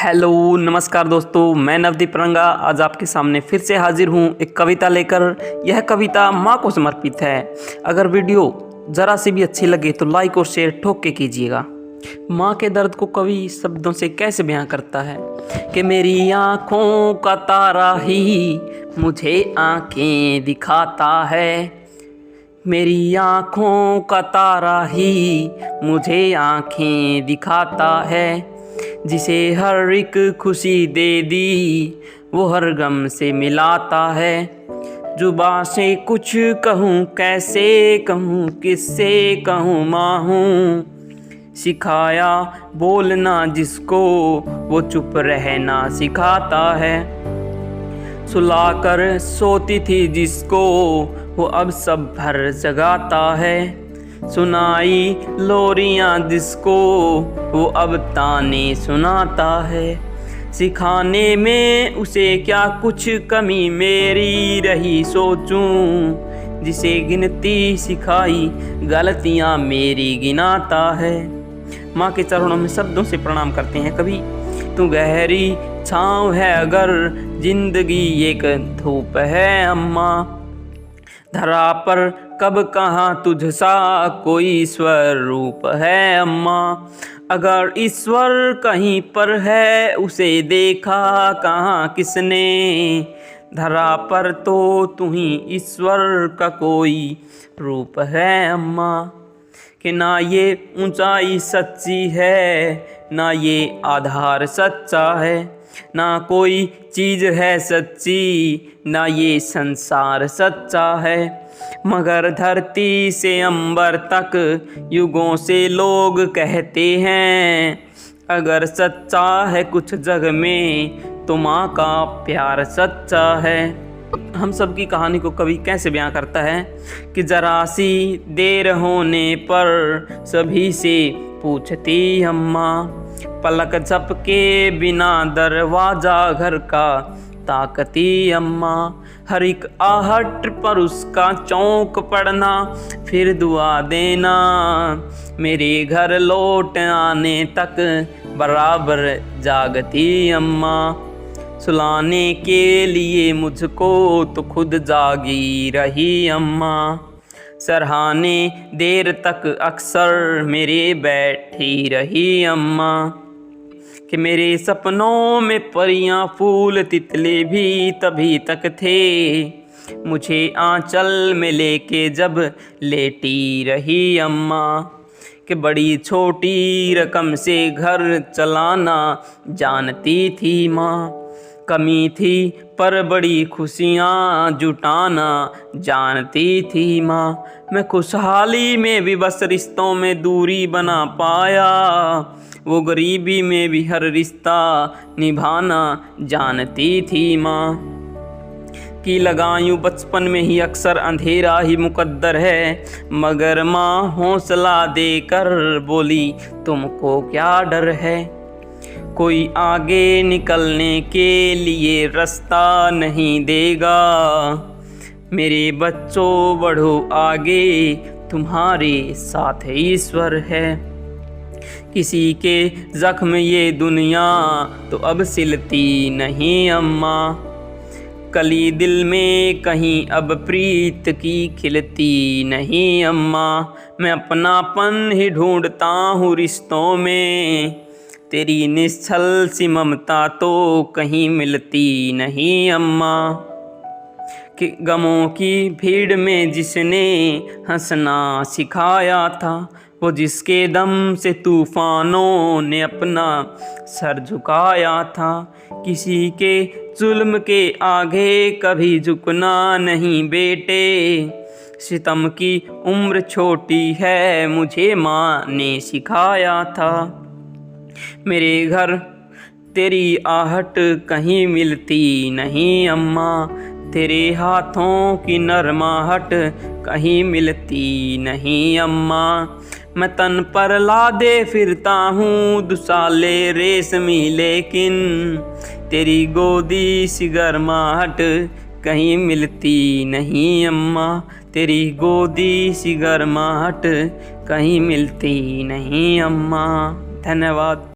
Hello नमस्कार दोस्तों, मैं नवदीप रंगा आज आपके सामने फिर से हाजिर हूँ एक कविता लेकर। यह कविता माँ को समर्पित है। अगर वीडियो ज़रा सी भी अच्छी लगे तो लाइक और शेयर ठोक के कीजिएगा। माँ के दर्द को कवि शब्दों से कैसे बयां करता है कि मेरी आँखों का तारा ही मुझे आँखें दिखाता है, मेरी आँखों का तारा ही मुझे आँखें दिखाता है, जिसे हर एक खुशी दे दी वो हर गम से मिलाता है। जुबां से कुछ कहूँ कैसे कहूँ किससे कहूँ माँ हूँ, सिखाया बोलना जिसको वो चुप रहना सिखाता है। सुलाकर सोती थी जिसको वो अब सब भर जगाता है, सुनाई लोरियां जिसको वो अब ताने सुनाता है। सिखाने में उसे क्या कुछ कमी मेरी रही सोचूं, जिसे गिनती सिखाई गलतियां मेरी गिनाता है। माँ के चरणों में शब्दों से प्रणाम करते हैं कभी। तू गहरी छाँव है अगर जिंदगी एक धूप है अम्मा, धरा पर कब कहाँ तुझ सा कोई ईश्वर रूप है अम्मा। अगर ईश्वर कहीं पर है उसे देखा कहाँ किसने, धरा पर तो तू ही ईश्वर का कोई रूप है अम्मा। कि ना ये ऊंचाई सच्ची है ना ये आधार सच्चा है, ना कोई चीज़ है सच्ची ना ये संसार सच्चा है। मगर धरती से अंबर तक युगों से लोग कहते हैं, अगर सच्चा है कुछ जग में तो माँ का प्यार सच्चा है। हम सब की कहानी को कवि कैसे बयां करता है कि जरा सी देर होने पर सभी से पूछती अम्मा, पलक झपके बिना दरवाजा घर का ताकती अम्मा। हर एक आहट पर उसका चौंक पड़ना फिर दुआ देना, मेरे घर लौट आने तक बराबर जागती अम्मा। सुलाने के लिए मुझको तो खुद जागी रही अम्मा, सराहने देर तक अक्सर मेरे बैठी रही अम्मा। कि मेरे सपनों में परियां फूल तितले भी तभी तक थे, मुझे आंचल में लेके जब लेटी रही अम्मा। कि बड़ी छोटी रकम से घर चलाना जानती थी माँ, कमी थी पर बड़ी खुशियाँ जुटाना जानती थी माँ। मैं खुशहाली में भी बस रिश्तों में दूरी बना पाया, वो गरीबी में भी हर रिश्ता निभाना जानती थी माँ। कि लगायूं बचपन में ही अक्सर अंधेरा ही मुकद्दर है, मगर माँ हौसला देकर बोली तुमको क्या डर है। कोई आगे निकलने के लिए रास्ता नहीं देगा, मेरे बच्चों बढ़ो आगे तुम्हारे साथ ईश्वर है। किसी के जख्म ये दुनिया तो अब सिलती नहीं अम्मा, कली दिल में कहीं अब प्रीत की खिलती नहीं अम्मा। मैं अपनापन ही ढूंढता हूँ रिश्तों में, तेरी निश्चल सी ममता तो कहीं मिलती नहीं अम्मा। कि गमों की भीड़ में जिसने हंसना सिखाया था, वो जिसके दम से तूफानों ने अपना सर झुकाया था। किसी के जुल्म के आगे कभी झुकना नहीं बेटे, सितम की उम्र छोटी है मुझे माँ ने सिखाया था। मेरे घर तेरी आहट कहीं मिलती नहीं अम्मा, तेरे हाथों की नरमाहट कहीं मिलती नहीं अम्मा। मैं तन पर लादे फिरता हूँ दुसाले रेशमी, लेकिन तेरी गोदी सी गर्माहट कहीं मिलती नहीं अम्मा, तेरी गोदी सी गर्माहट कहीं मिलती नहीं अम्मा। धन्यवाद।